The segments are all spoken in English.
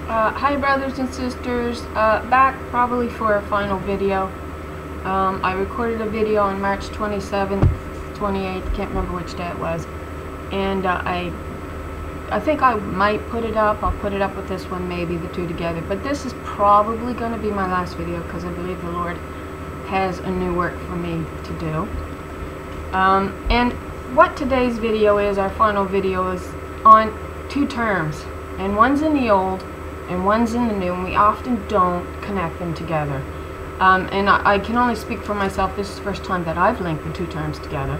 Hi brothers and sisters, back probably for a final video. I recorded a video on March 27th, 28th, can't remember which day it was, and I think I might put it up. I'll put it up with this one, maybe the two together, but this is probably going to be my last video because I believe the Lord has a new work for me to do. And what today's video is, our final video, is on two terms, and one's in the Old and one's in the New, and we often don't connect them together. And I can only speak for myself. This is the first time that I've linked the two terms together.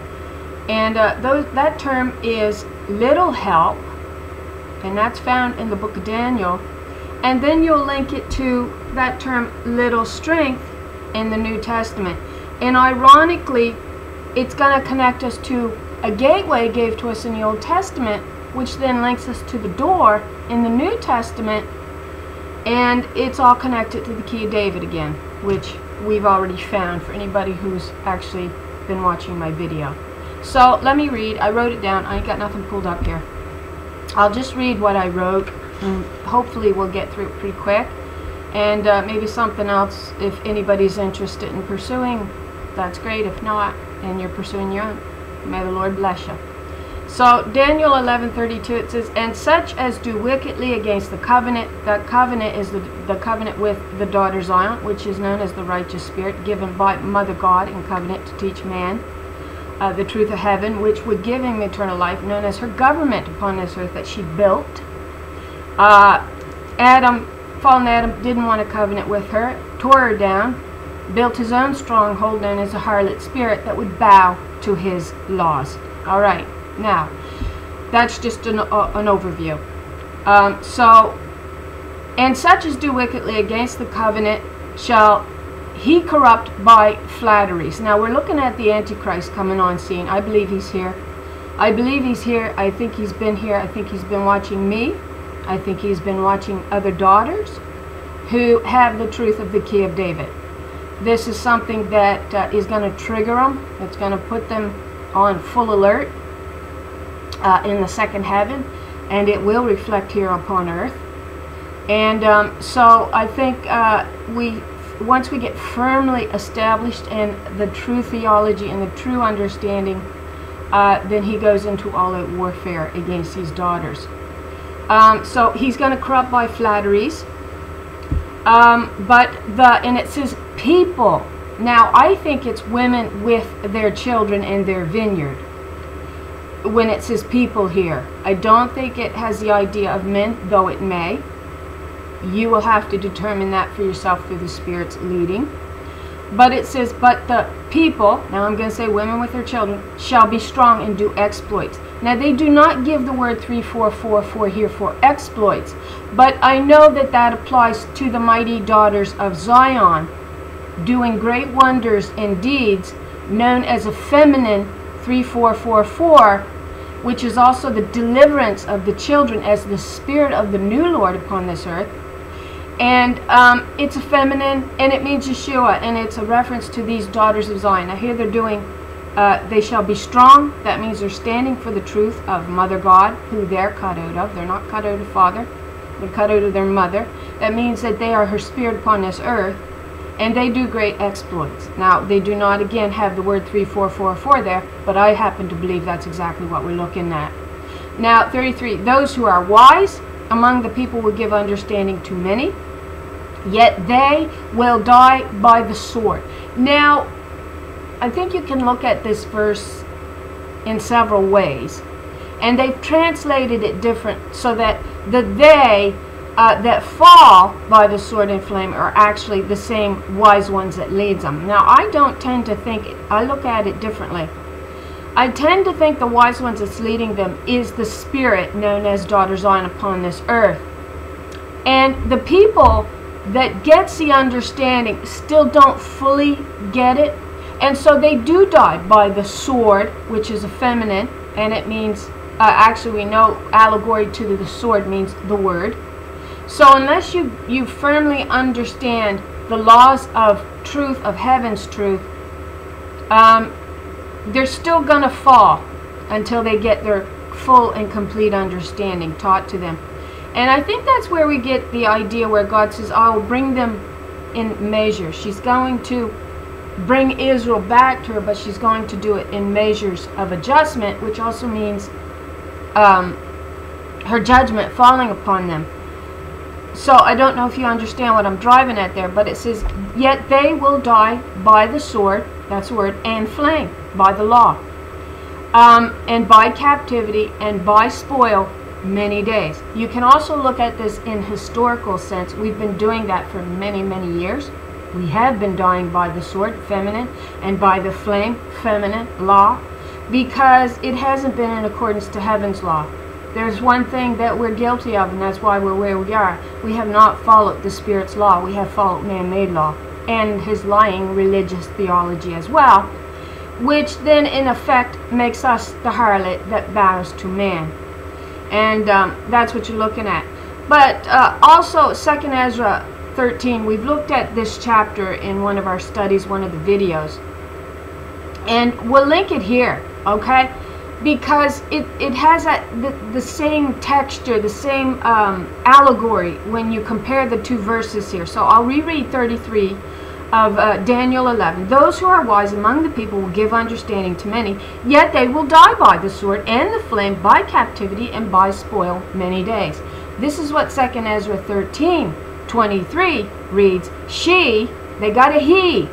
And that term is little help, and that's found in the book of Daniel. And then you'll link it to that term little strength in the New Testament. And ironically, it's going to connect us to a gateway gave to us in the Old Testament, which then links us to the door in the New Testament. And it's all connected to the key of David again, which we've already found for anybody who's actually been watching my video. So let me read. I wrote it down. I ain't got nothing pulled up here. I'll just read what I wrote, and hopefully we'll get through it pretty quick. And maybe something else, if anybody's interested in pursuing, that's great. If not, and you're pursuing your own, may the Lord bless you. So Daniel 11:32, it says, "And such as do wickedly against the covenant," that covenant is the covenant with the daughter Zion, which is known as the righteous spirit, given by Mother God in covenant to teach man the truth of heaven, which would give him eternal life, known as her government upon this earth that she built. Fallen Adam didn't want a covenant with her, tore her down, built his own stronghold known as a harlot spirit that would bow to his laws. All right. Now, that's just an overview. And such as do wickedly against the covenant shall he corrupt by flatteries. Now, we're looking at the Antichrist coming on scene. I believe he's here. I believe he's here. I think he's been here. I think he's been watching me. I think he's been watching other daughters who have the truth of the key of David. This is something that is going to trigger them. It's going to put them on full alert in the second heaven, and it will reflect here upon earth. And so I think once we get firmly established in the true theology and the true understanding, then he goes into all-out warfare against these daughters. So he's going to corrupt by flatteries, and it says people. Now I think it's women with their children in their vineyard when it says people here. I don't think it has the idea of men, though it may. You will have to determine that for yourself through the Spirit's leading. But it says, but the people, now I'm going to say women with their children, shall be strong and do exploits. Now they do not give the word 3444 here for exploits, but I know that that applies to the mighty daughters of Zion, doing great wonders and deeds, known as a feminine 3444, which is also the deliverance of the children as the spirit of the new Lord upon this earth. And it's a feminine, and it means Yeshua, and it's a reference to these daughters of Zion. Now here they're doing, they shall be strong. That means they're standing for the truth of Mother God, who they're cut out of. They're not cut out of Father. They're cut out of their mother. That means that they are her spirit upon this earth, and they do great exploits. Now, they do not, again, have the word 3444 there, but I happen to believe that's exactly what we're looking at. Now, 33, those who are wise among the people will give understanding to many, yet they will die by the sword. Now, I think you can look at this verse in several ways, and they've translated it different so that the they that fall by the sword and flame are actually the same wise ones that leads them. Now, I don't tend to think, I look at it differently. I tend to think the wise ones that's leading them is the spirit known as Daughter Zion upon this earth. And the people that gets the understanding still don't fully get it. And so they do die by the sword, which is a feminine, and it means, actually we know allegory to the sword means the word. So unless you firmly understand the laws of truth, of heaven's truth, they're still going to fall until they get their full and complete understanding taught to them. And I think that's where we get the idea where God says, I will bring them in measure. She's going to bring Israel back to her, but she's going to do it in measures of adjustment, which also means her judgment falling upon them. So I don't know if you understand what I'm driving at there, but it says, yet they will die by the sword, that's the word, and flame, by the law, and by captivity, and by spoil, many days. You can also look at this in historical sense. We've been doing that for many, many years. We have been dying by the sword, feminine, and by the flame, feminine, law, because it hasn't been in accordance to heaven's law. There's one thing that we're guilty of, and that's why we're where we are. We have not followed the Spirit's law. We have followed man-made law and his lying religious theology as well, which then in effect makes us the harlot that bows to man. And that's what you're looking at. But also 2 Ezra 13, we've looked at this chapter in one of our studies, one of the videos. And we'll link it here, okay? Because it has the same texture, the same allegory when you compare the two verses here. So I'll reread 33 of Daniel 11. Those who are wise among the people will give understanding to many, yet they will die by the sword and the flame, by captivity and by spoil many days. This is what 2 Ezra 13:23 reads. She, they got a he.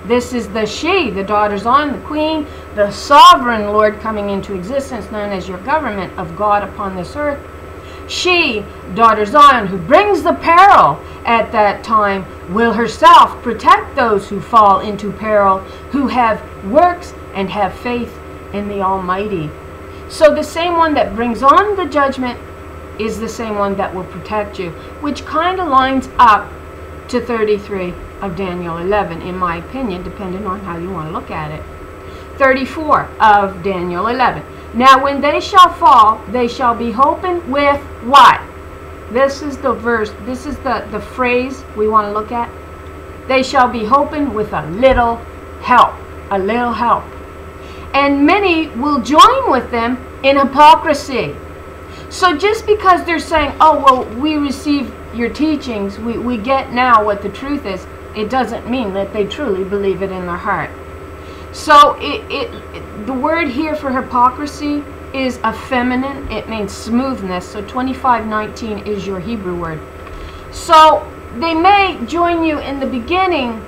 This is the she, the daughter Zion, the queen, the sovereign Lord coming into existence, known as your government of God upon this earth. She, daughter Zion, who brings the peril at that time, will herself protect those who fall into peril, who have works and have faith in the Almighty. So the same one that brings on the judgment is the same one that will protect you, which kind of lines up to 33 of Daniel 11, in my opinion, depending on how you want to look at it. 34 of Daniel 11. Now when they shall fall, they shall be holpen with what? This is the verse, this is the phrase we want to look at. They shall be holpen with a little help. A little help. And many will join with them in hypocrisy. So just because they're saying, oh, well, we receive your teachings, we get now what the truth is, it doesn't mean that they truly believe it in their heart. So the word here for hypocrisy is effeminate. It means smoothness. So 25:19 is your Hebrew word. So they may join you in the beginning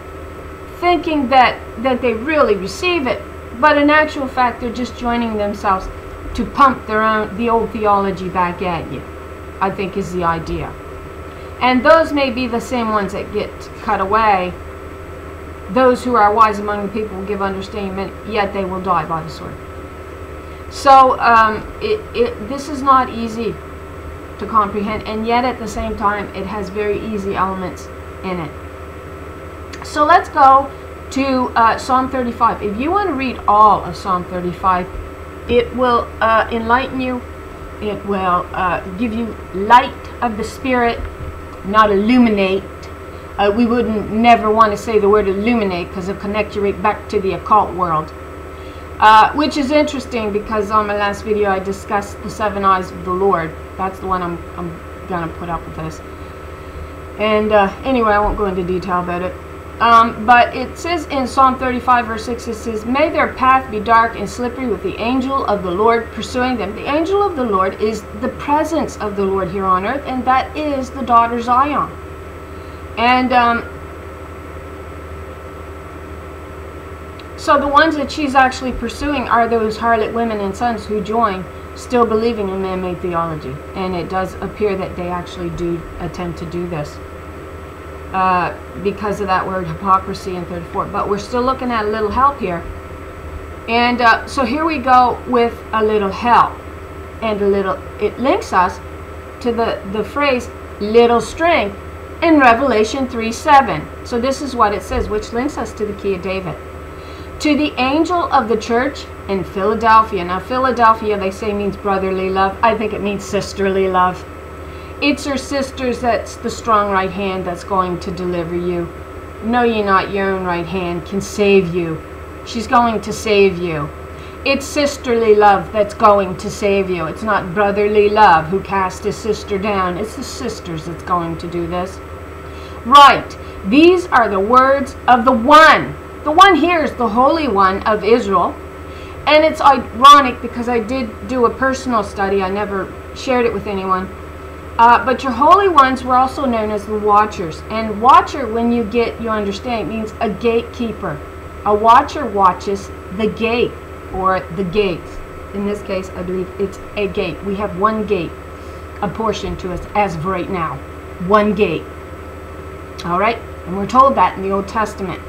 thinking that they really receive it, but in actual fact they're just joining themselves to pump the old theology back at you, I think is the idea. And those may be the same ones that get cut away. Those who are wise among the people will give understanding, yet they will die by the sword. So this is not easy to comprehend, and yet at the same time it has very easy elements in it. So let's go to Psalm 35. If you want to read all of Psalm 35, it will enlighten you. It will give you light of the Spirit, not illuminate. We wouldn't never want to say the word illuminate because it'll connect you right back to the occult world. Which is interesting because on my last video I discussed the 7 eyes of the Lord. That's the one I'm going to put up with this. And anyway, I won't go into detail about it. But it says in Psalm 35 verse 6, it says, may their path be dark and slippery with the angel of the Lord pursuing them. The angel of the Lord is the presence of the Lord here on earth, and that is the daughter Zion. And so the ones that she's actually pursuing are those harlot women and sons who join, still believing in man-made theology. And it does appear that they actually do attempt to do this. Because of that word hypocrisy in 34. But we're still looking at a little help here. And so here we go with a little help. And a little, it links us to the phrase little strength in Revelation 3:7. So this is what it says, which links us to the key of David. To the angel of the church in Philadelphia. Now Philadelphia, they say, means brotherly love. I think it means sisterly love. It's her sisters that's the strong right hand that's going to deliver you. Know ye not your own right hand can save you. She's going to save you. It's sisterly love that's going to save you. It's not brotherly love who cast his sister down. It's the sisters that's going to do this. Right. These are the words of the One. The One here is the Holy One of Israel. And it's ironic because I did do a personal study. I never shared it with anyone. But your Holy Ones were also known as the Watchers. And watcher, when you understand, it means a gatekeeper. A watcher watches the gate, or the gates. In this case, I believe it's a gate. We have one gate apportioned to us as of right now. One gate. All right? And we're told that in the Old Testament.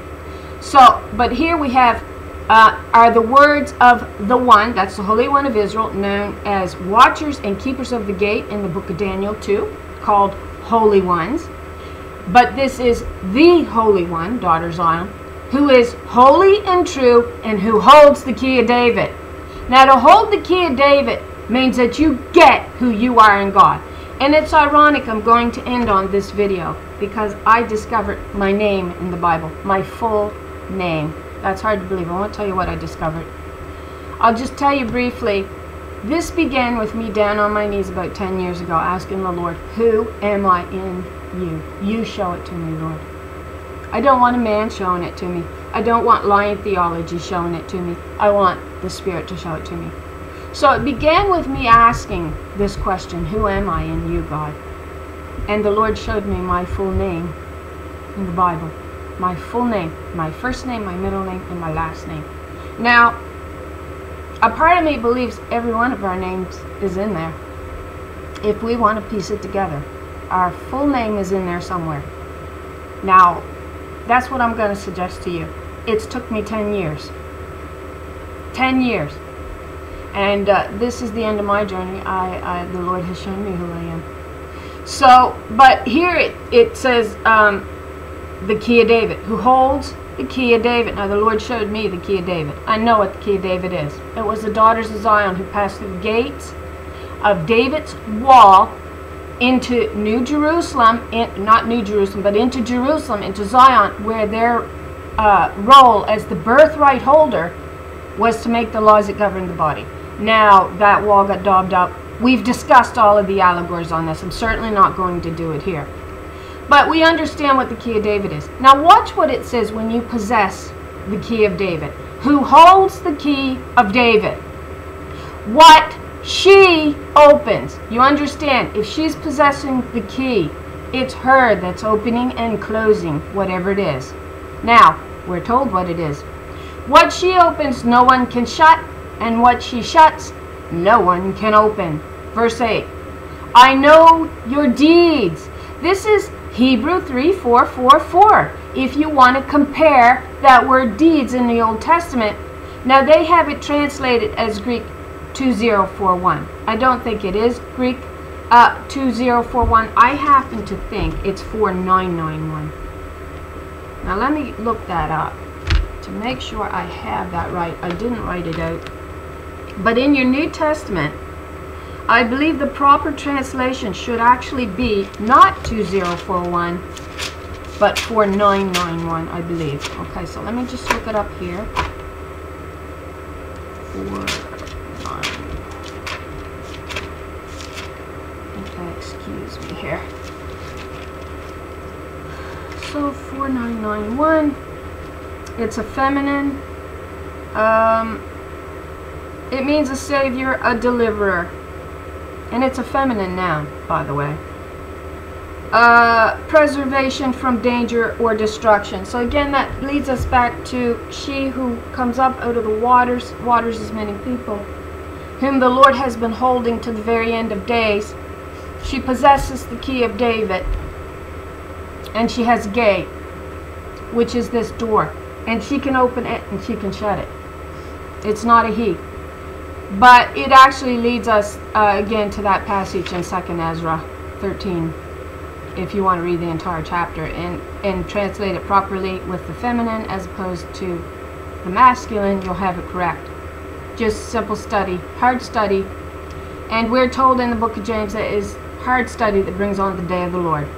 So, but here we have are the words of the One, that's the Holy One of Israel, known as watchers and keepers of the gate in the book of Daniel 2, called Holy Ones. But this is the Holy One, daughter Zion, who is holy and true and who holds the key of David. Now, to hold the key of David means that you get who you are in God. And it's ironic I'm going to end on this video because I discovered my name in the Bible, my full name. That's hard to believe. I won't tell you what I discovered. I'll just tell you briefly. This began with me down on my knees about 10 years ago asking the Lord, who am I in you? You show it to me, Lord. I don't want a man showing it to me. I don't want lying theology showing it to me. I want the Spirit to show it to me. So it began with me asking this question, who am I in you, God? And the Lord showed me my full name in the Bible. My full name, my first name, my middle name, and my last name. Now, a part of me believes every one of our names is in there. If we want to piece it together, our full name is in there somewhere. Now, that's what I'm going to suggest to you. It's took me 10 years. 10 years. And this is the end of my journey. The Lord has shown me who I am. So, but here it says, the key of David, who holds the key of David. Now the Lord showed me the key of David. I know what the key of David is. It was the daughters of Zion who passed through the gates of David's wall into New Jerusalem, not New Jerusalem, but into Jerusalem, into Zion, where their role as the birthright holder was to make the laws that govern the body. Now that wall got daubed up. We've discussed all of the allegories on this. I'm certainly not going to do it here. But we understand what the key of David is. Now watch what it says when you possess the key of David. Who holds the key of David? What she opens. You understand, if she's possessing the key, it's her that's opening and closing whatever it is. Now, we're told what it is. What she opens, no one can shut, and what she shuts, no one can open. Verse 8. I know your deeds. This is Hebrew 3:444. If you want to compare that word deeds in the Old Testament, now they have it translated as Greek 2041. I don't think it is Greek 2041. I happen to think it's 4991. Now let me look that up to make sure I have that right. I didn't write it out. But in your New Testament, I believe the proper translation should actually be not 2041, but 4991, I believe. Okay, so let me just look it up here. 49. Okay, excuse me here. So 4991, it's a feminine. It means a savior, a deliverer. And it's a feminine noun, by the way. Preservation from danger or destruction. So again, that leads us back to she who comes up out of the waters. Waters is many people. Whom the Lord has been holding to the very end of days. She possesses the key of David. And she has a gate, which is this door. And she can open it and she can shut it. It's not a he. But it actually leads us again to that passage in 2 Ezra 13, if you want to read the entire chapter and translate it properly with the feminine as opposed to the masculine, you'll have it correct. Just simple study, hard study. And we're told in the book of James that it is hard study that brings on the day of the Lord.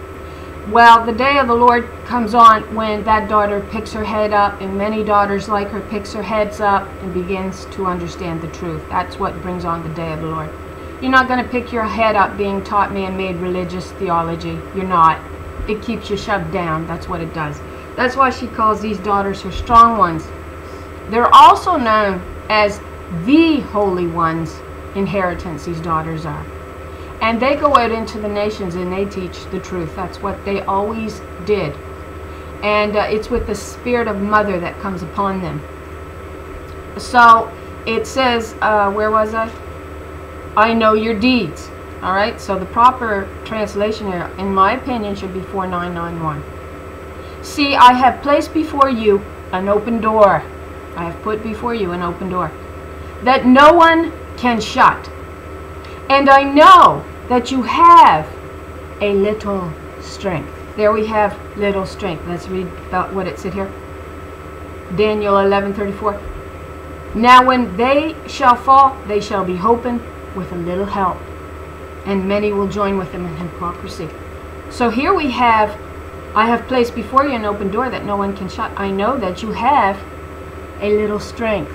Well, the day of the Lord comes on when that daughter picks her head up, and many daughters like her picks her heads up and begins to understand the truth. That's what brings on the day of the Lord. You're not going to pick your head up being taught man-made religious theology. You're not. It keeps you shoved down. That's what it does. That's why she calls these daughters her strong ones. They're also known as the Holy Ones' inheritance, these daughters are. And they go out into the nations and they teach the truth. That's what they always did. And it's with the spirit of mother that comes upon them. So it says, where was I? I know your deeds. All right, so the proper translation here, in my opinion, should be 4991. See, I have placed before you an open door. I have put before you an open door that no one can shut. And I know that you have a little strength. There we have little strength. Let's read about what it said here. Daniel 11:34. Now when they shall fall, they shall be hoping with a little help, and many will join with them in hypocrisy. So here we have, I have placed before you an open door that no one can shut. I know that you have a little strength.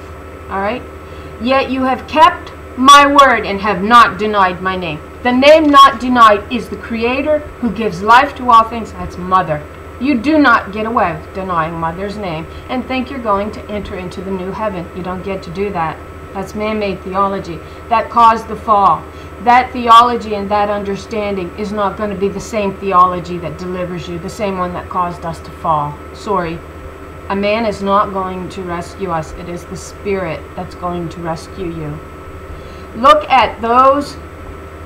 All right? Yet you have kept my word and have not denied my name. The name not denied is the Creator who gives life to all things. That's Mother. You do not get away with denying Mother's name and think you're going to enter into the new heaven. You don't get to do that. That's man-made theology. That caused the fall. That theology and that understanding is not going to be the same theology that delivers you, the same one that caused us to fall. Sorry. A man is not going to rescue us. It is the Spirit that's going to rescue you. Look at those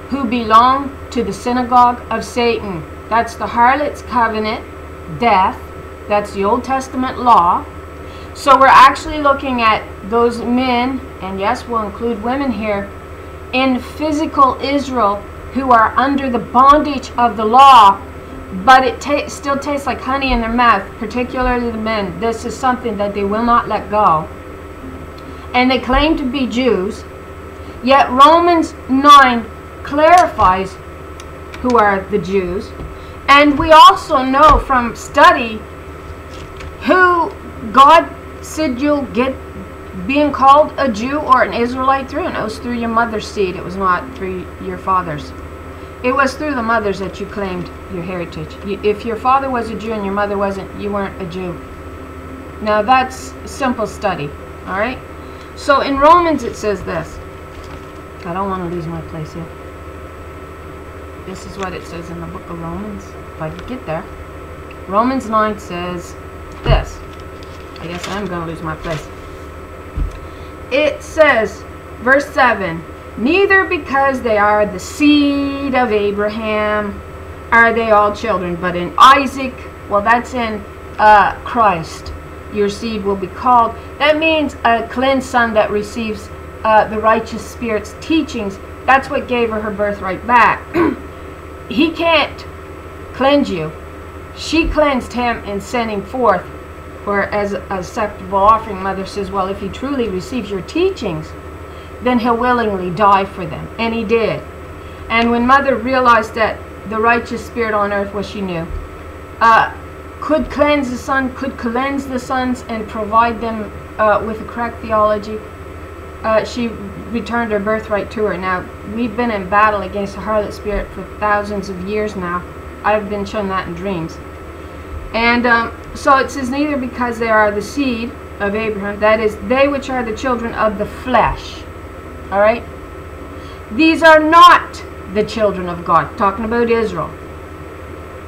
who belong to the synagogue of Satan. That's the harlot's covenant, death. That's the Old Testament law. So we're actually looking at those men, and yes, we'll include women here, in physical Israel who are under the bondage of the law, but it still tastes like honey in their mouth, particularly the men. This is something that they will not let go. And they claim to be Jews, yet Romans 9 clarifies who are the Jews. And we also know from study who God said you'll get being called a Jew or an Israelite through, and it was through your mother's seed. It was not through your father's. It was through the mothers that you claimed your heritage. If your father was a Jew and your mother wasn't, you weren't a Jew. Now that's simple study, all right? So in Romans it says this. I don't want to lose my place here. This is what it says in the book of Romans, if I could get there. Romans 9 says this. I guess I'm going to lose my place. It says, verse 7, neither because they are the seed of Abraham are they all children, but in Isaac, well, that's in Christ, your seed will be called. That means a cleansed son that receives the righteous Spirit's teachings. That's what gave her birthright back. He can't cleanse you. She cleansed him in sending forth, or as a acceptable offering. Mother says, well, if he truly receives your teachings, then he'll willingly die for them. And he did. And when Mother realized that the righteous Spirit on earth, what she knew, could cleanse the Son, could cleanse the sons and provide them with a correct theology, she returned her birthright to her. Now, we've been in battle against the harlot spirit for thousands of years now. I've been shown that in dreams. And so it says, neither because they are the seed of Abraham, that is, they which are the children of the flesh. All right? These are not the children of God, talking about Israel.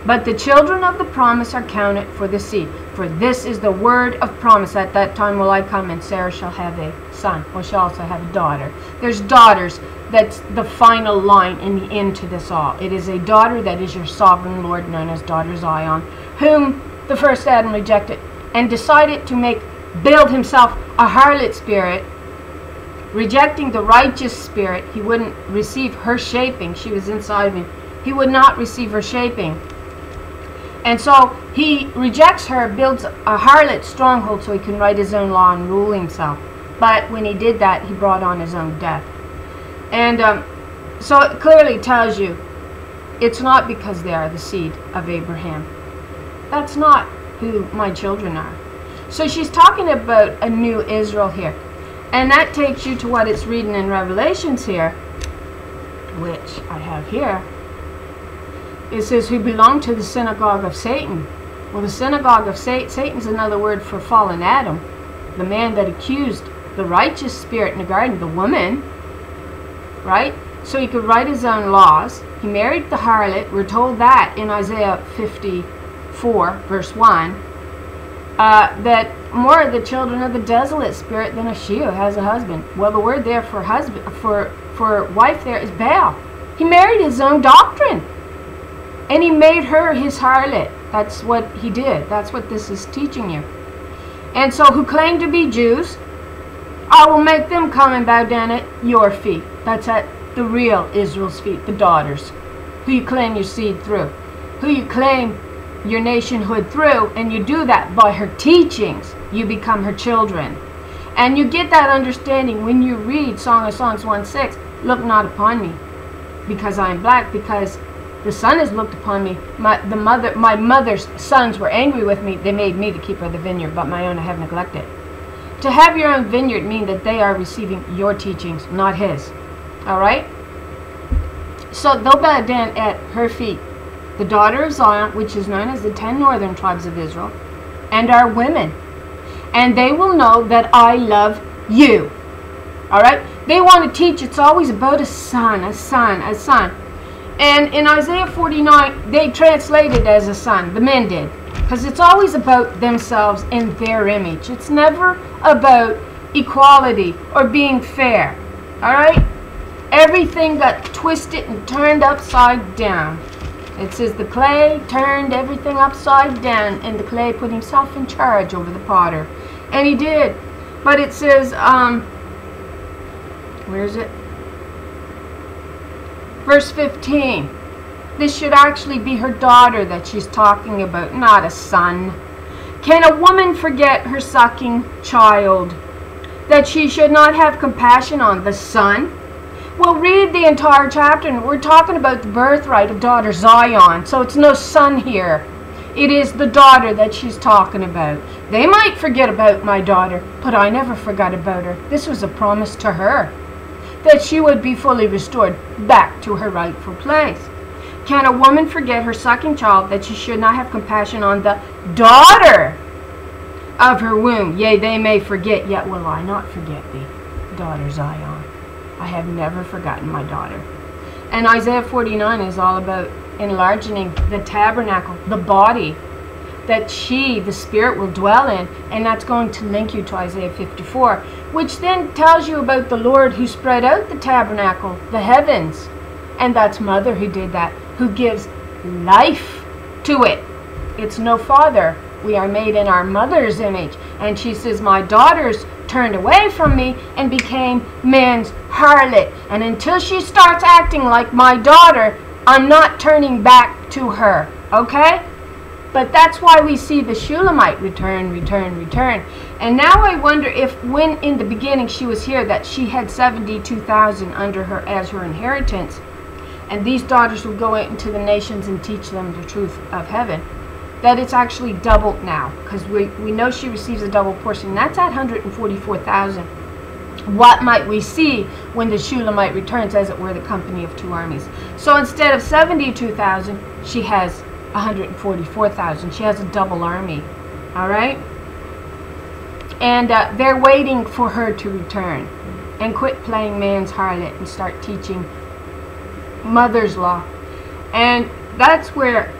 But the children of the promise are counted for the seed. For this is the word of promise. At that time will I come, and Sarah shall have a son. Well, she'll also have a daughter. There's daughters. That's the final line in the end to this all. It is a daughter that is your sovereign Lord, known as daughter Zion, whom the first Adam rejected and decided to build himself a harlot spirit, rejecting the righteous spirit. He wouldn't receive her shaping. She was inside of him. He would not receive her shaping. And so he rejects her, builds a harlot stronghold so he can write his own law and rule himself. But when he did that, he brought on his own death. And so it clearly tells you it's not because they are the seed of Abraham. That's not who my children are. So she's talking about a new Israel here. And that takes you to what it's reading in Revelations here, which I have here. It says, who belong to the synagogue of Satan. Well, the synagogue of Satan's another word for fallen Adam, the man that accused the righteous spirit in the garden, the woman, right? So he could write his own laws. He married the harlot. We're told that in Isaiah 54, verse 1, that more of the children of the desolate spirit than of she who has a husband. Well, the word there for husband, for wife there is Baal. He married his own doctrine, and he made her his harlot. That's what he did. That's what this is teaching you. And so who claim to be Jews, I will make them come and bow down at your feet. That's at the real Israel's feet, the daughters, who you claim your seed through, who you claim your nationhood through, and you do that by her teachings. You become her children. And you get that understanding when you read Song of Songs 1:6, look not upon me, because I am black, because the sun has looked upon me. My mother's sons were angry with me. They made me the keeper of the vineyard, but my own I have neglected. To have your own vineyard mean that they are receiving your teachings, not his. All right? So they'll bow down at her feet. The daughter of Zion, which is known as the 10 northern tribes of Israel, and our women. And they will know that I love you. All right? They want to teach it's always about a son, a son, a son. And in Isaiah 49, they translate it as a son. The men did. Because it's always about themselves and their image. It's never about equality or being fair. All right? Everything got twisted and turned upside down. It says the clay turned everything upside down, and the clay put himself in charge over the potter. And he did. But it says, where is it? Verse 15. This should actually be her daughter that she's talking about, not a son. Can a woman forget her sucking child, that she should not have compassion on the son? Well, read the entire chapter, and we're talking about the birthright of daughter Zion, so it's no son here. It is the daughter that she's talking about. They might forget about my daughter, but I never forgot about her. This was a promise to her, that she would be fully restored back to her rightful place. Can a woman forget her sucking child, that she should not have compassion on the daughter of her womb? Yea, they may forget, yet will I not forget thee, daughter Zion. I have never forgotten my daughter. And Isaiah 49 is all about enlarging the tabernacle, the body, that she, the Spirit, will dwell in. And that's going to link you to Isaiah 54, which then tells you about the Lord who spread out the tabernacle, the heavens. And that's Mother who did that, who gives life to it. It's no father. We are made in our mother's image. And she says, my daughters turned away from me and became man's harlot. And until she starts acting like my daughter, I'm not turning back to her. Okay? But that's why we see the Shulamite return. And now I wonder if when in the beginning she was here that she had 72,000 under her as her inheritance. And these daughters will go into the nations and teach them the truth of heaven. That it's actually doubled now, because we know she receives a double portion. That's at 144,000. What might we see when the Shulamite returns, as it were, the company of two armies? So instead of 72,000, she has 144,000. She has a double army. All right? And they're waiting for her to return and quit playing man's harlot and start teaching mother's law. And that's where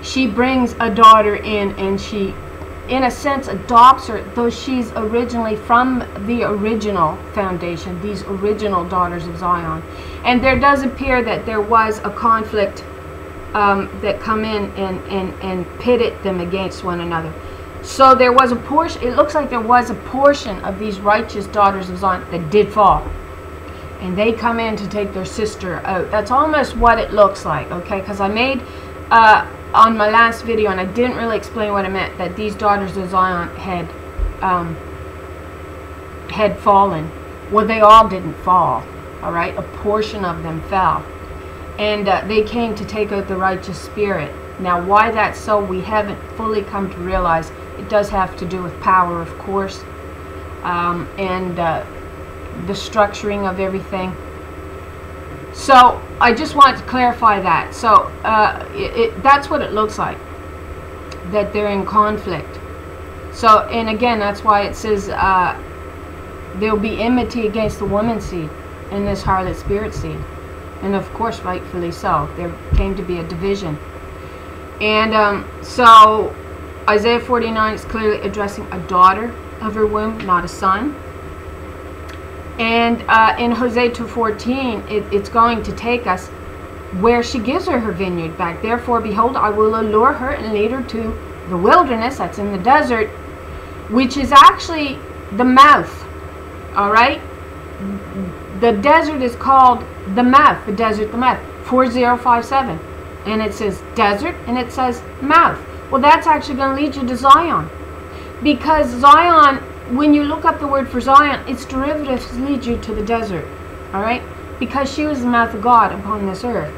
she brings a daughter in, and she, in a sense, adopts her, though she's originally from the original foundation, these original daughters of Zion. And there does appear that there was a conflict that come in and pitted them against one another. So there was a portion, it looks like there was a portion of these righteous daughters of Zion that did fall. And they come in to take their sister out. That's almost what it looks like, okay? Because I made... on my last video, and I didn't really explain what I meant, that these daughters of Zion had fallen. Well, they all didn't fall, all right? A portion of them fell. And they came to take out the righteous spirit. Now, why that's so, we haven't fully come to realize. It does have to do with power, of course, and the structuring of everything. So I just wanted to clarify that. So that's what it looks like, that they're in conflict. So, and again, that's why it says there will be enmity against the woman's seed and this harlot spirit seed. And of course, rightfully so. There came to be a division. And so Isaiah 49 is clearly addressing a daughter of her womb, not a son. And in Hosea 2:14, it's going to take us where she gives her vineyard back. Therefore, behold, I will allure her and lead her to the wilderness, that's in the desert, which is actually the mouth. All right? The desert is called the mouth, the desert, the mouth, 4057. And it says desert and it says mouth. Well, that's actually going to lead you to Zion. Because Zion, when you look up the word for Zion, its derivatives lead you to the desert. All right? Because she was the mouth of God upon this earth.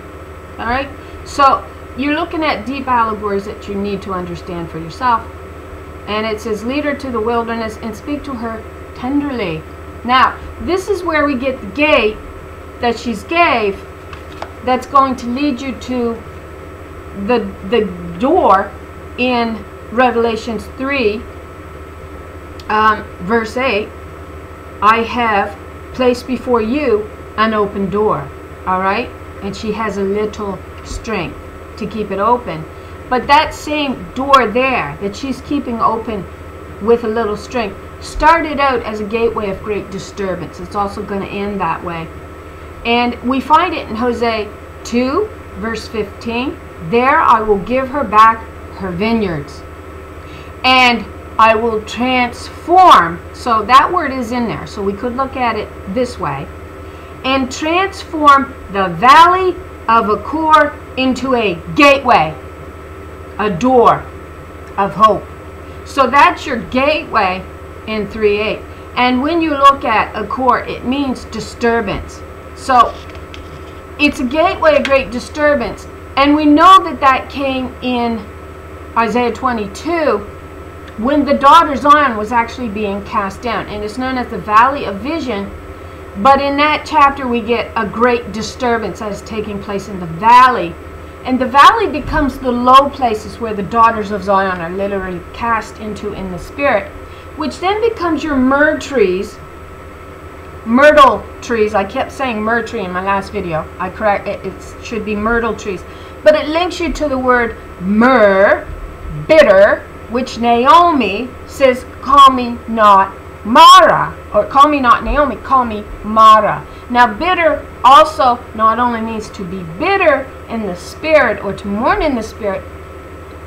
All right? So you're looking at deep allegories that you need to understand for yourself. And it says, lead her to the wilderness and speak to her tenderly. Now, this is where we get the gate that she's gave that's going to lead you to the door in Revelations 3, verse 8. I have placed before you an open door. All right? And she has a little strength to keep it open. But that same door there that she's keeping open with a little strength started out as a gateway of great disturbance. It's also going to end that way. And we find it in Hosea 2, verse 15. There I will give her back her vineyards, and I will transform. So that word is in there. So we could look at it this way. And transform the valley of Achor into a gateway, a door of hope. So that's your gateway in 3:8. And when you look at Achor, it means disturbance. So it's a gateway of great disturbance. And we know that that came in Isaiah 22 when the daughter Zion was actually being cast down. And it's known as the Valley of Vision. But in that chapter we get a great disturbance that is taking place in the valley. And the valley becomes the low places where the daughters of Zion are literally cast into in the spirit, which then becomes your myrtle trees. I kept saying myrtle tree in my last video. I correct it. It should be myrtle trees. But it links you to the word myrrh, bitter, which Naomi says, call me not Mara, or call me not Naomi, call me Mara. Now bitter also not only means to be bitter in the spirit, or to mourn in the spirit,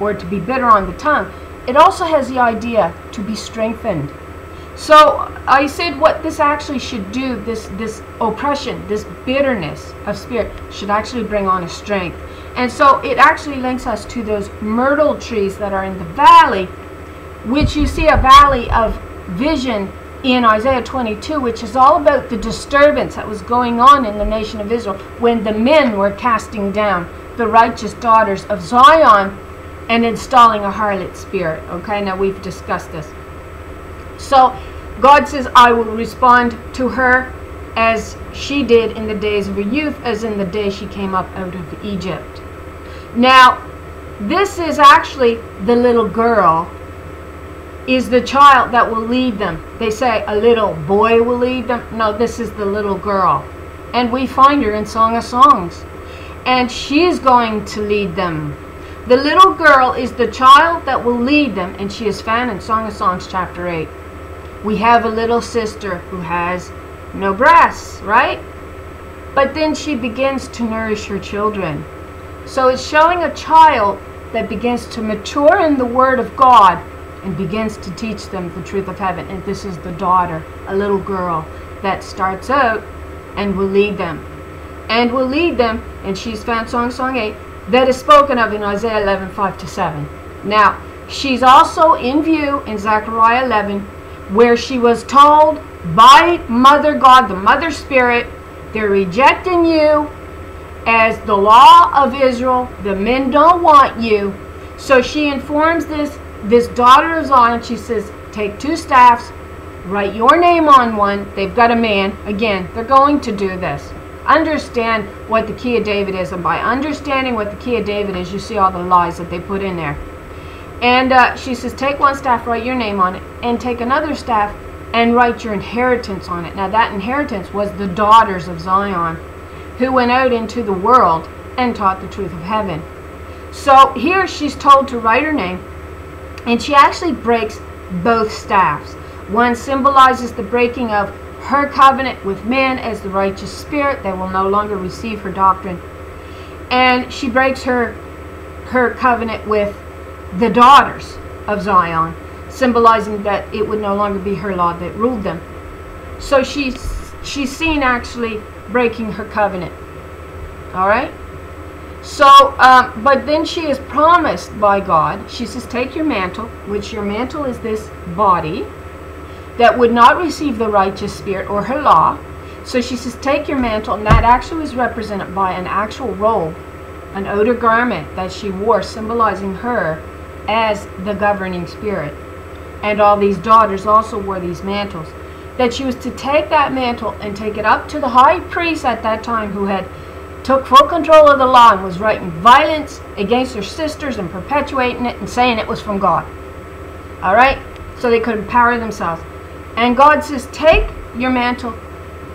or to be bitter on the tongue. It also has the idea to be strengthened. So I said what this actually should do, this oppression, this bitterness of spirit, should actually bring on a strength. And so it actually links us to those myrtle trees that are in the valley, which you see a valley of vision in Isaiah 22, which is all about the disturbance that was going on in the nation of Israel when the men were casting down the righteous daughters of Zion and installing a harlot spirit. Okay, now we've discussed this. So God says, I will respond to her as she did in the days of her youth, as in the day she came up out of Egypt. Now, this is actually the little girl, is the child that will lead them. They say a little boy will lead them. No, this is the little girl. And we find her in Song of Songs. And she's going to lead them. The little girl is the child that will lead them, and she is found in Song of Songs chapter 8. We have a little sister who has no breasts, right? But then she begins to nourish her children. So it's showing a child that begins to mature in the Word of God and begins to teach them the truth of heaven. And this is the daughter, a little girl that starts out and will lead them. And will lead them, and she's found Song 8, that is spoken of in Isaiah 11, 5-7. Now, she's also in view in Zechariah 11, where she was told by Mother God, the Mother Spirit, they're rejecting you, as the law of Israel. The men don't want you. So she informs this daughter of Zion. She says, take 2 staffs, write your name on one. They've got a man. Again, they're going to do this. Understand what the key of David is, and by understanding what the key of David is, you see all the lies that they put in there. And she says, take 1 staff, write your name on it, and take another staff and write your inheritance on it. Now that inheritance was the daughters of Zion, who went out into the world and taught the truth of heaven. So here she's told to write her name, and she actually breaks both staffs. One symbolizes the breaking of her covenant with men as the righteous spirit. They will no longer receive her doctrine. And she breaks her covenant with the daughters of Zion, symbolizing that it would no longer be her law that ruled them. So she's seen actually breaking her covenant. All right? So, but then she is promised by God. She says, take your mantle, which your mantle is this body that would not receive the righteous spirit or her law. So she says, take your mantle, and that actually was represented by an actual robe, an outer garment that she wore, symbolizing her as the governing spirit. And all these daughters also wore these mantles. That she was to take that mantle and take it up to the high priest at that time, who had took full control of the law and was writing violence against their sisters and perpetuating it and saying it was from God. All right? So they could empower themselves. And God says, take your mantle,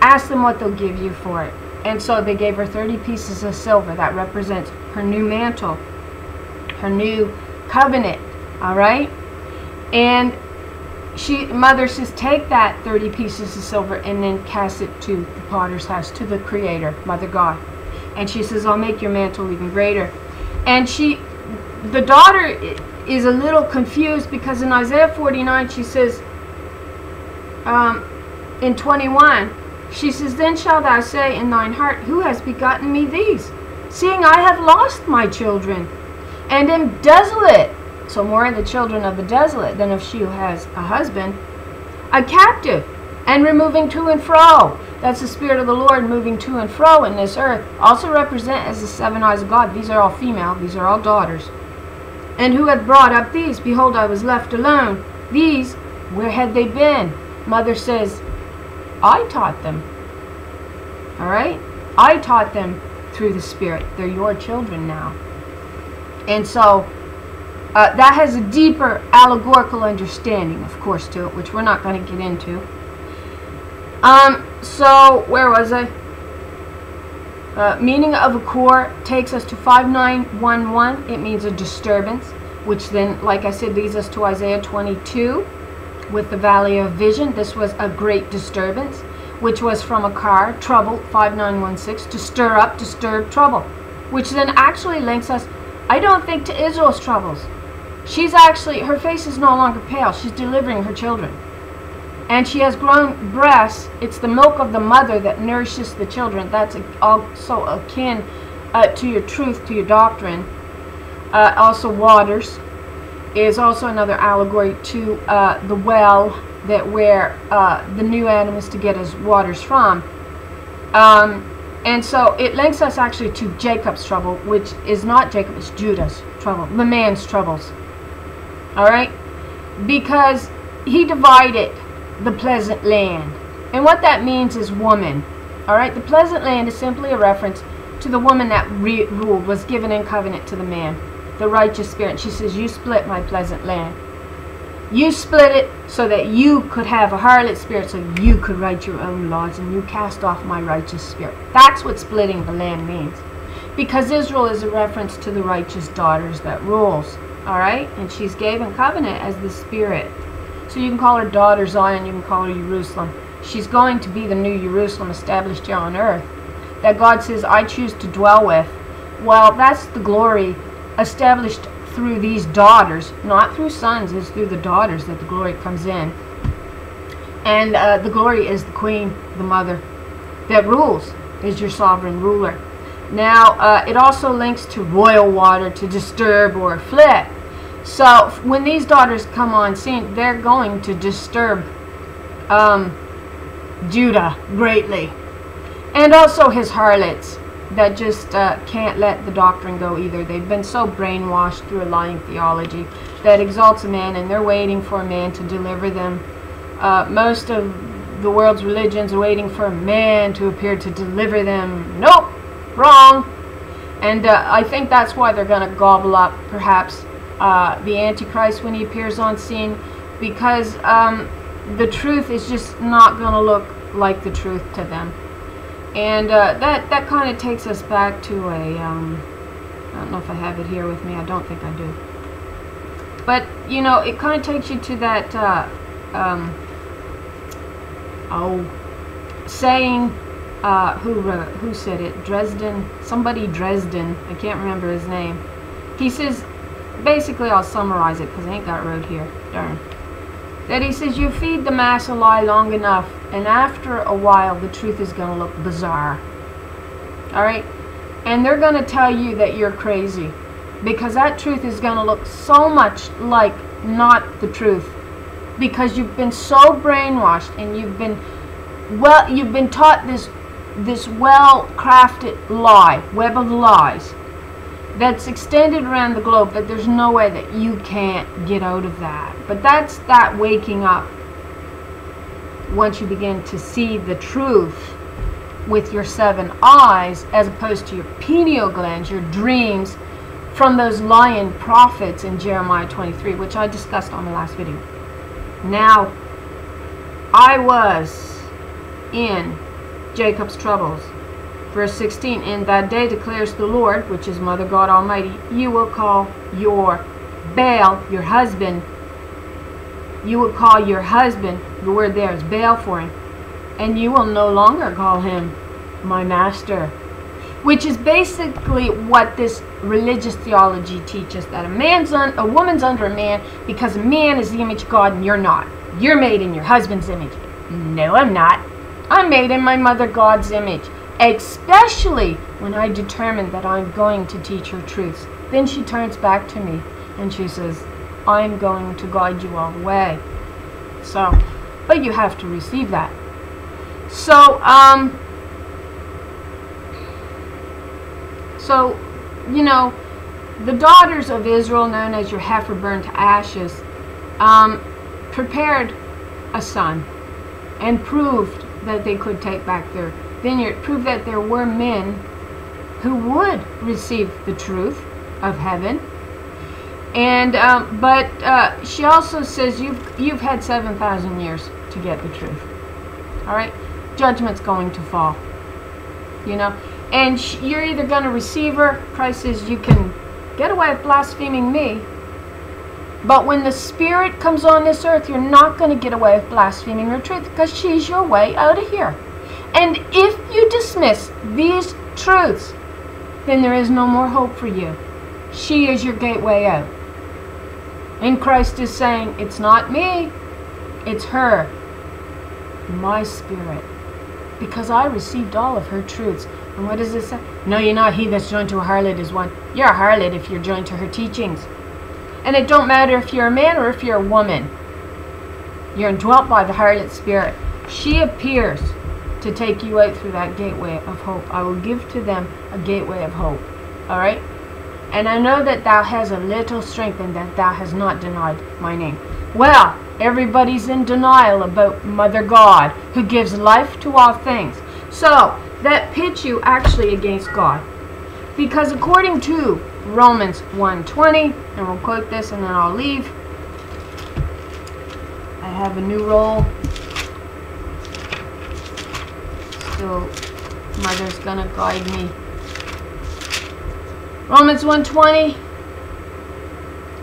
ask them what they'll give you for it. And so they gave her 30 pieces of silver. That represents her new mantle, her new covenant. All right? And mother says, take that 30 pieces of silver and then cast it to the potter's house, to the Creator, Mother God. And she says, I'll make your mantle even greater. And the daughter is a little confused, because in Isaiah 49 she says, in 21, she says, then shalt thou say in thine heart, who has begotten me these? Seeing I have lost my children, and am desolate. So more are the children of the desolate than of she who has a husband. A captive, and removing to and fro. That's the Spirit of the Lord moving to and fro in this earth. Also represent as the 7 eyes of God. These are all female. These are all daughters. And who had brought up these? Behold, I was left alone. These, where had they been? Mother says, I taught them. All right? I taught them through the Spirit. They're your children now. And so that has a deeper allegorical understanding, of course, to it, which we're not going to get into. So where was I? Meaning of a core takes us to 5911. It means a disturbance, which then, like I said, leads us to Isaiah 22 with the valley of vision. This was a great disturbance, which was from a car, trouble, 5916, to stir up, disturb, trouble, which then actually links us, I don't think, to Israel's troubles. She's actually, her face is no longer pale. She's delivering her children. And she has grown breasts. It's the milk of the mother that nourishes the children. That's also akin to your truth, to your doctrine. Also waters is also another allegory to the well that where the new Adam is to get his waters from. And so it links us actually to Jacob's trouble, which is not Jacob, it's Judah's trouble, the man's troubles. All right? Because he divided the pleasant land. And what that means is woman. All right? The pleasant land is simply a reference to the woman that ruled, was given in covenant to the man, the righteous spirit. She says, you split my pleasant land. You split it so that you could have a harlot spirit, so you could write your own laws, and you cast off my righteous spirit. That's what splitting the land means. Because Israel is a reference to the righteous daughters that rules. Alright? And she's given covenant as the spirit. So you can call her daughter Zion, you can call her Jerusalem. She's going to be the new Jerusalem established here on earth, that God says, I choose to dwell with. Well, that's the glory established through these daughters, not through sons, it's through the daughters that the glory comes in. And the glory is the queen, the mother, that rules, is your sovereign ruler. Now, it also links to royal water, to disturb or afflict. So, when these daughters come on scene, they're going to disturb Judah greatly. And also his harlots. that just can't let the doctrine go either. They've been so brainwashed through a lying theology that exalts a man, and they're waiting for a man to deliver them. Most of the world's religions are waiting for a man to appear to deliver them. Nope, wrong. And I think that's why they're going to gobble up, perhaps, the Antichrist when he appears on scene, because the truth is just not going to look like the truth to them. And that kind of takes us back to a, I don't know if I have it here with me, I don't think I do. But, you know, it kind of takes you to that, saying, who said it? Dresden, somebody Dresden, I can't remember his name. He says, basically I'll summarize it because I ain't got it right here, darn. That he says, you feed the mass a lie long enough, and after a while the truth is going to look bizarre. Alright? And they're going to tell you that you're crazy, because that truth is going to look so much like not the truth, because you've been so brainwashed, and you've been taught this well-crafted lie, web of lies, that's extended around the globe, that there's no way that you can't get out of that. But that's that waking up once you begin to see the truth with your 7 eyes, as opposed to your pineal glands, your dreams, from those lying prophets in Jeremiah 23, which I discussed on the last video. Now, I was in Jacob's troubles. Verse 16, in that day declares the Lord, which is Mother God Almighty, you will call your Baal, your husband, you will call your husband, the word there is Baal for him, and you will no longer call him my master. Which is basically what this religious theology teaches, that a woman's under a man because a man is the image of God and you're not. You're made in your husband's image. No, I'm not. I'm made in my mother God's image. Especially when I determine that I'm going to teach her truths. Then she turns back to me and she says, I'm going to guide you all the way. So, but you have to receive that. So, you know, the daughters of Israel, known as your heifer burned to ashes, prepared a son and proved that they could take back their vineyard, proved that there were men who would receive the truth of heaven. And but she also says you've had 7,000 years to get the truth. All right, judgment's going to fall. You know, and you're either going to receive her. Christ says you can get away with blaspheming me, but when the Spirit comes on this earth, you're not going to get away with blaspheming her truth, because she's your way out of here. And if you dismiss these truths, then there is no more hope for you. She is your gateway out. And Christ is saying, it's not me, it's her, my Spirit. Because I received all of her truths. And what does it say? No, you're not. He that's joined to a harlot is one. You're a harlot if you're joined to her teachings. And it don't matter if you're a man or if you're a woman. You're indwelt by the harlot spirit. She appears to take you out through that gateway of hope. I will give to them a gateway of hope. Alright? And I know that thou has a little strength, and that thou has not denied my name. Well, everybody's in denial about Mother God, who gives life to all things. So, that pits you actually against God. Because according to Romans 1:20, and we'll quote this and then I'll leave. I have a new roll. So, Mother's gonna guide me. Romans 1:20,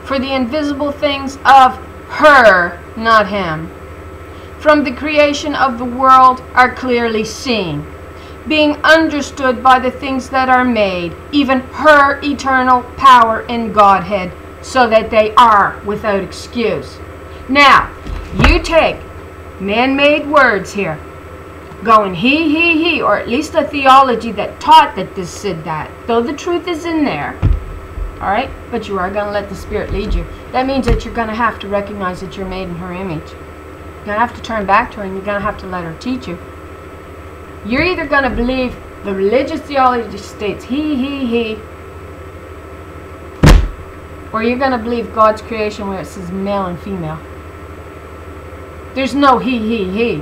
for the invisible things of her, not him, from the creation of the world are clearly seen, being understood by the things that are made, even her eternal power in Godhead, so that they are without excuse. Now, you take man-made words here, going he, or at least a theology that taught that this said that, though the truth is in there, alright, but you are going to let the Spirit lead you. That means that you're going to have to recognize that you're made in her image. You're going to have to turn back to her, and you're going to have to let her teach you. You're either going to believe The religious theology states he. Or you're going to believe God's creation where it says male and female. There's no he.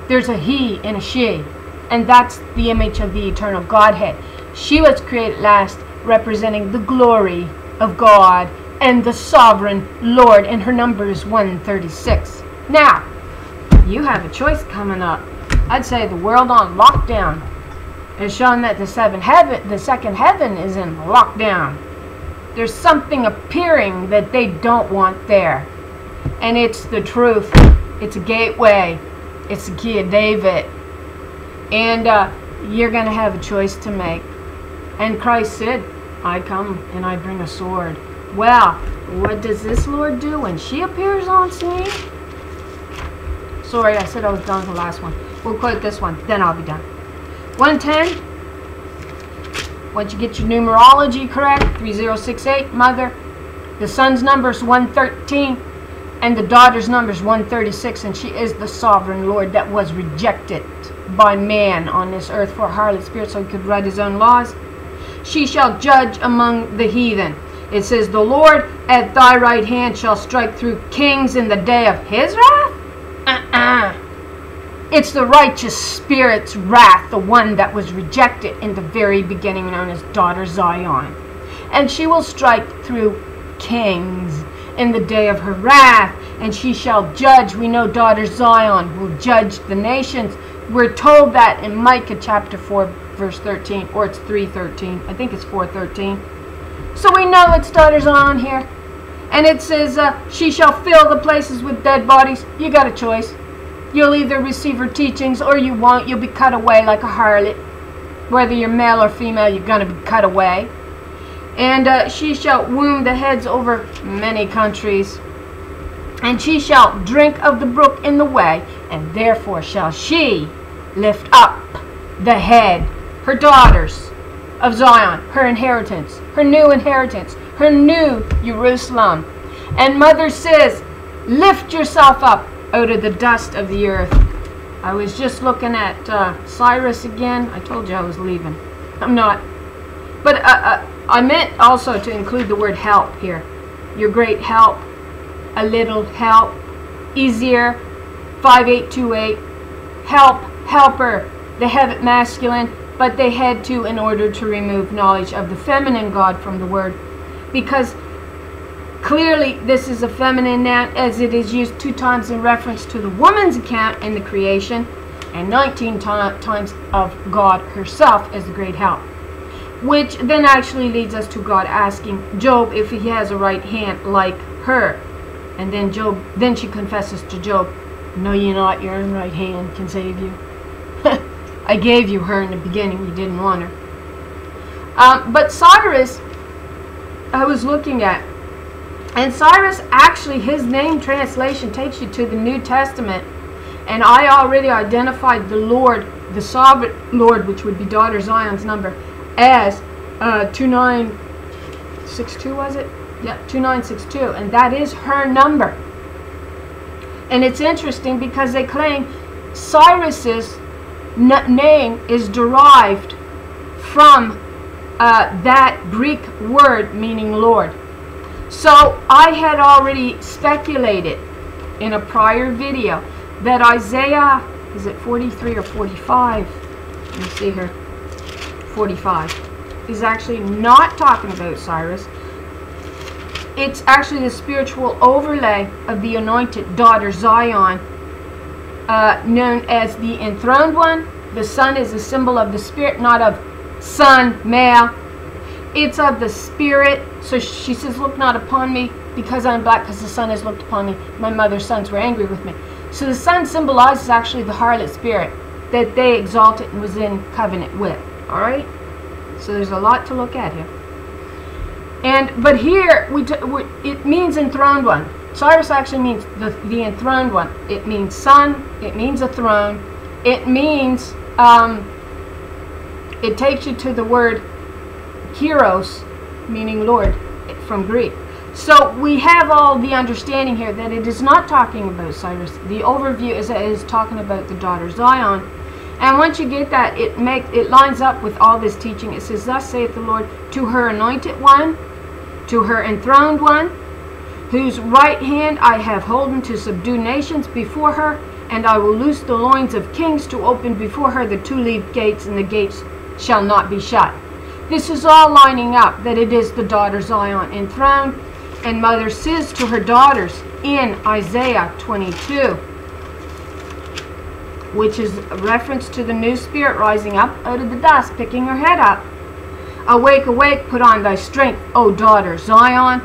There's a he and a she. And that's the image of the eternal Godhead. She was created last, representing the glory of God and the sovereign Lord. And her number is 136. Now, you have a choice coming up. I'd say the world on lockdown has shown that the second heaven is in lockdown. There's something appearing that they don't want there. And it's the truth. It's a gateway. It's the key of David. And you're going to have a choice to make. And Christ said, I come and I bring a sword. Well, what does this Lord do when she appears on scene? Sorry, I said I was done with the last one. We'll quote this one, then I'll be done. 110. Once you get your numerology correct, 3068, mother. The son's number is 113. And the daughter's number is 136. And she is the sovereign Lord that was rejected by man on this earth for a harlot spirit so he could write his own laws. She shall judge among the heathen. It says, the Lord at thy right hand shall strike through kings in the day of his wrath? It's the righteous spirit's wrath, the one that was rejected in the very beginning, known as daughter Zion. And she will strike through kings in the day of her wrath, and she shall judge. We know daughter Zion will judge the nations. We're told that in Micah chapter 4, verse 13, or it's 3:13. I think it's 4:13. So we know it's daughter Zion here. And it says, she shall fill the places with dead bodies. You got a choice. You'll either receive her teachings or you won't. You'll be cut away like a harlot. Whether you're male or female, you're going to be cut away. And she shall wound the heads over many countries. And she shall drink of the brook in the way, and therefore shall she lift up the head, her daughters of Zion, her inheritance, her new Jerusalem. And mother says, lift yourself up out of the dust of the earth. I was just looking at Cyrus again. I told you I was leaving. I'm not. But I meant also to include the word help here. Your great help, a little help, easier, 5828, help, helper. They have it masculine, but they had to in order to remove knowledge of the feminine God from the word. Because clearly this is a feminine noun, as it is used 2 times in reference to the woman's account in the creation, and 19 times of God herself as the great help. Which then actually leads us to God asking Job if he has a right hand like her. And then she confesses to Job, no, you're not, your own right hand can save you. I gave you her in the beginning, you didn't want her. But Cyrus, I was looking at, and Cyrus, actually his name translation takes you to the New Testament. And I already identified the Lord, the sovereign Lord, which would be daughter Zion's number, as 2962, was it? Yeah, 2962, and that is her number. And it's interesting because they claim Cyrus's name is derived from that Greek word meaning Lord. So I had already speculated in a prior video that Isaiah, is it 43 or 45? Let me see here. 45 is actually not talking about Cyrus. It's actually the spiritual overlay of the anointed daughter Zion, known as the enthroned one. The sun is a symbol of the spirit, not of son, male. It's of the spirit. So she says, look not upon me because I'm black, because the sun has looked upon me. My mother's sons were angry with me. So the sun symbolizes actually the harlot spirit that they exalted and was in covenant with. Alright? So there's a lot to look at here. But here, it means enthroned one. Cyrus actually means the enthroned one. It means sun. It means a throne. It means, it takes you to the word Kyros, meaning Lord, from Greek. So we have all the understanding here that it is not talking about Cyrus. The overview is talking about the daughter Zion. And once you get that, it lines up with all this teaching. It says, thus saith the Lord, to her anointed one, to her enthroned one, whose right hand I have holden to subdue nations before her, and I will loose the loins of kings to open before her the two-leaved gates, and the gates shall not be shut. This is all lining up that it is the daughter Zion enthroned. And mother says to her daughters in Isaiah 22, which is a reference to the new spirit rising up out of the dust, picking her head up. Awake, awake, put on thy strength, O daughter Zion.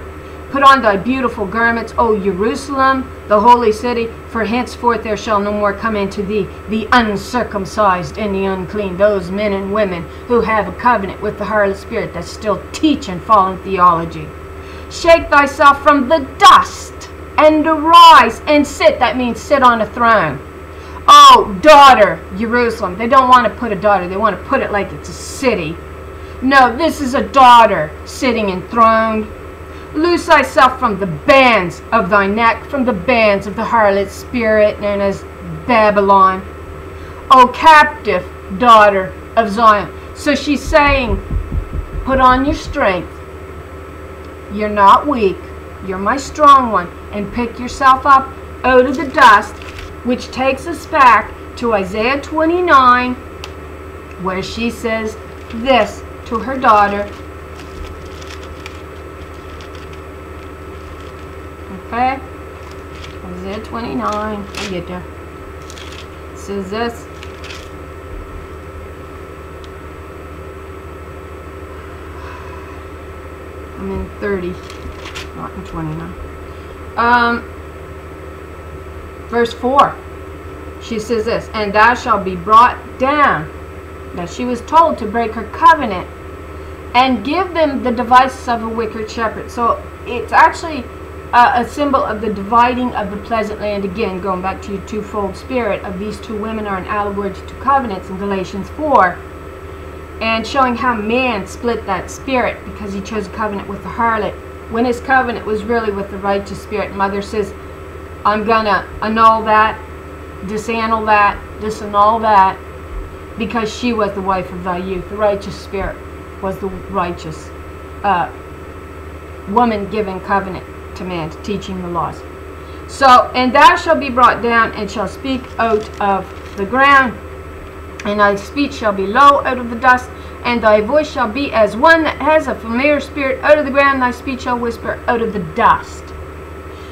Put on thy beautiful garments, O Jerusalem, the holy city, for henceforth there shall no more come into thee the uncircumcised and the unclean, those men and women who have a covenant with the harlot spirit that still teach and fallen theology. Shake thyself from the dust and arise and sit. That means sit on a throne. Oh, daughter Jerusalem. They don't want to put a daughter. They want to put it like it's a city. No, this is a daughter sitting enthroned. Loose thyself from the bands of thy neck, from the bands of the harlot spirit known as Babylon. O captive daughter of Zion. So she's saying, put on your strength. You're not weak. You're my strong one. And pick yourself up out of the dust, which takes us back to Isaiah 29, where she says this to her daughter. Okay, Isaiah 29, I get there. It says this. I'm in 30, not in 29. Verse 4. She says this, and thou shalt be brought down. Now she was told to break her covenant and give them the devices of a wicked shepherd. So it's actually a symbol of the dividing of the pleasant land. Again, going back to your twofold spirit of these two women are an allegory to two covenants in Galatians 4. And showing how man split that spirit because he chose a covenant with the harlot, when his covenant was really with the righteous spirit. Mother says, I'm going to annul that, disannul that, disannul that, because she was the wife of thy youth. The righteous spirit was the righteous woman giving covenant to man, teaching the laws. So, and thou shalt be brought down and shall speak out of the ground, and thy speech shall be low out of the dust, and thy voice shall be as one that has a familiar spirit out of the ground, thy speech shall whisper out of the dust.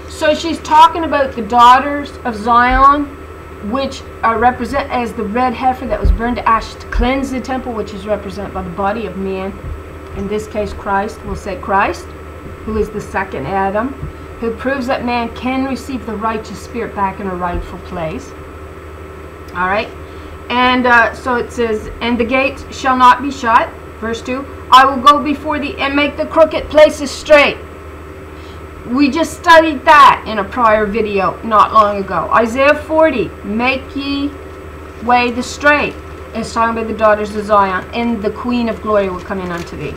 So she's talking about the daughters of Zion, which are represented as the red heifer that was burned to ashes to cleanse the temple, which is represented by the body of man. In this case, Christ. We'll say Christ, who is the second Adam, who proves that man can receive the righteous spirit back in a rightful place. All right. And so it says, and the gates shall not be shut. Verse 2, I will go before thee and make the crooked places straight. We just studied that in a prior video not long ago. Isaiah 40, make ye way the straight. It's talking about the daughters of Zion, and the Queen of Glory will come in unto thee.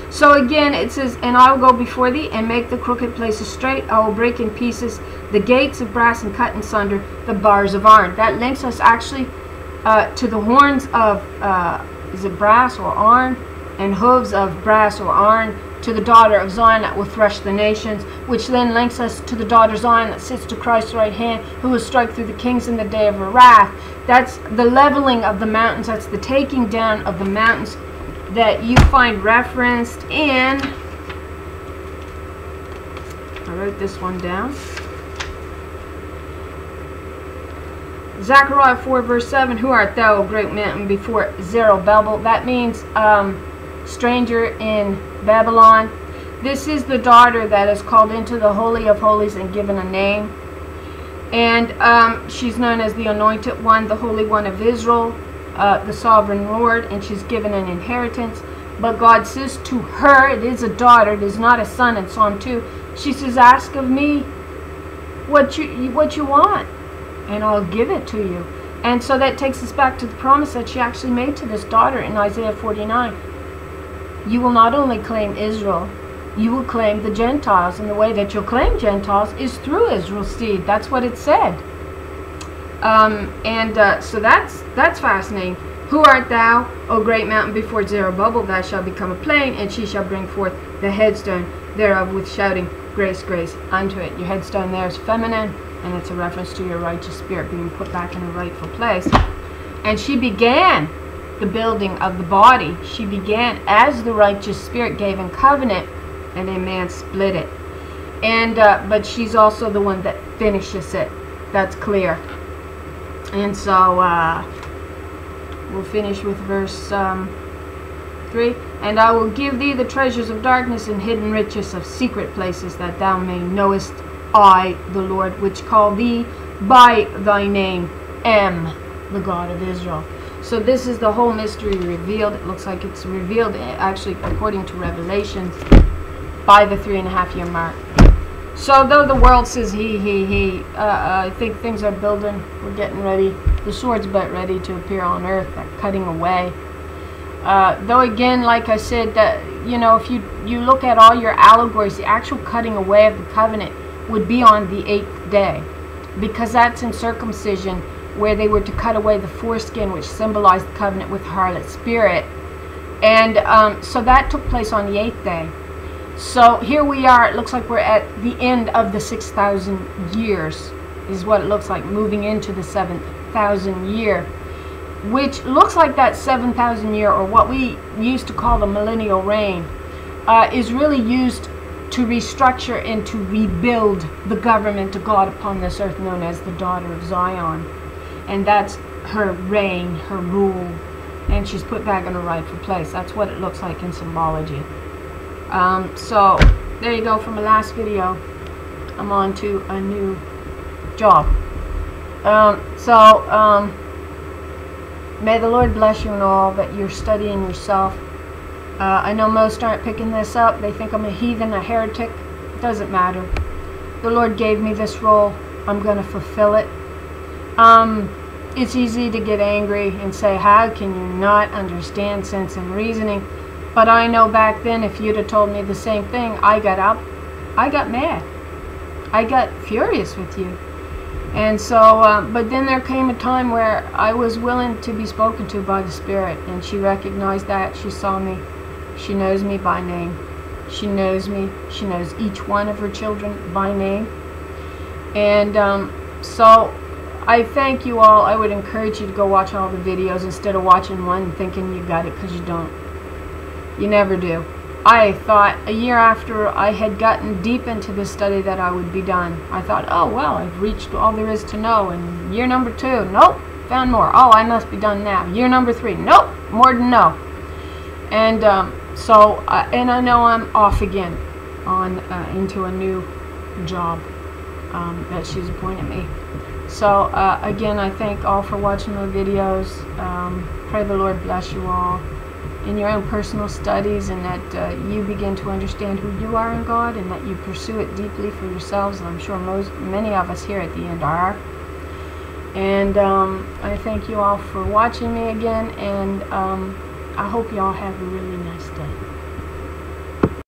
So again, it says, and I will go before thee and make the crooked places straight. I will break in pieces the gates of brass and cut in sunder the bars of iron. That links us actually to the horns of, is it brass or iron? And hooves of brass or iron, to the daughter of Zion that will thresh the nations, which then links us to the daughter Zion that sits to Christ's right hand, who will strike through the kings in the day of her wrath. That's the leveling of the mountains. That's the taking down of the mountains that you find referenced in, I wrote this one down, Zechariah 4 verse 7, who art thou, O great mountain, before Zerubbabel? That means stranger in Babylon. This is the daughter that is called into the Holy of Holies and given a name. And she's known as the Anointed One, the Holy One of Israel, the Sovereign Lord, and she's given an inheritance. But God says to her, it is a daughter, it is not a son in Psalm 2. She says, ask of me what you want, and I'll give it to you. And so that takes us back to the promise that she actually made to this daughter in Isaiah 49. You will not only claim Israel, you will claim the Gentiles. And the way that you'll claim Gentiles is through Israel's seed. That's what it said. So that's fascinating. Who art thou, O great mountain? Before Zerubbabel thou shalt become a plain, and she shall bring forth the headstone thereof with shouting, grace, grace unto it. Your headstone there is feminine, and it's a reference to your righteous spirit being put back in a rightful place. And she began the building of the body. She began as the righteous spirit gave in covenant, and a man split it. And but she's also the one that finishes it. That's clear. And so we'll finish with verse 3. And I will give thee the treasures of darkness and hidden riches of secret places, that thou may knowest I, the Lord, which call thee by thy name, am the God of Israel. So this is the whole mystery revealed. It looks like it's revealed, actually, according to Revelations, by the 3.5-year mark. So though the world says I think things are building. We're getting ready. The sword's about ready to appear on earth. They're cutting away. Though again, like I said, you know, if you look at all your allegories, the actual cutting away of the covenant would be on the 8th day, because that's in circumcision, where they were to cut away the foreskin, which symbolized the covenant with the harlot spirit. And so that took place on the 8th day. So here we are. It looks like we're at the end of the 6,000 years, is what it looks like, moving into the 7,000 year, which looks like that 7,000 year, or what we used to call the millennial reign, is really used to restructure and to rebuild the government of God upon this earth, known as the daughter of Zion. And that's her reign, her rule, and she's put back in her rightful place. That's what it looks like in symbology. So there you go. From the last video, I'm on to a new job. May the Lord bless you in all that you're studying yourself. I know most aren't picking this up. They think I'm a heathen, a heretic. It doesn't matter. The Lord gave me this role. I'm going to fulfill it. It's easy to get angry and say, how can you not understand sense and reasoning? But I know back then, if you'd have told me the same thing, I got up, I got mad. I got furious with you. And so, but then there came a time where I was willing to be spoken to by the Spirit, and she recognized that. She saw me. She knows me by name. She knows me. She knows each one of her children by name. And so I thank you all. I would encourage you to go watch all the videos instead of watching one and thinking you got it, because you don't. You never do. I thought a year after I had gotten deep into this study that I would be done. I thought, oh, well, I've reached all there is to know. And year number 2, nope, found more. Oh, I must be done now. Year number 3, nope, more to know. And and I know I'm off again on into a new job that she's appointed me. So again, I thank all for watching my videos. Pray the Lord bless you all in your own personal studies, and that you begin to understand who you are in God, and that you pursue it deeply for yourselves. And I'm sure many of us here at the end are. And I thank you all for watching me again, and I hope you all have a really nice day.